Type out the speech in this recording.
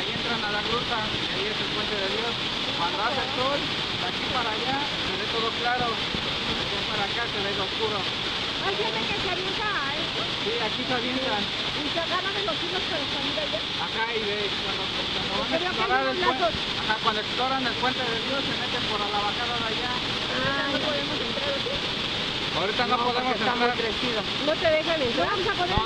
ahí entran a la gruta, y ahí es el puente de Dios. Cuando hace el sol, de aquí para allá se ve todo claro, de allá para acá se ve oscuro. ¿Hay gente que se avienta a esto? Sí, aquí se avientan. Y se agarran de los hilos para salir allá. Ajá, y cuando van a Pero acá explorar hay el unos puente, lazos. ajá, cuando exploran el puente de Dios se meten por la bajada de allá. Ah, no podemos entrar aquí. Ahorita no podemos Está muy entrar. crecido. No te dejan entrar. Vamos a poner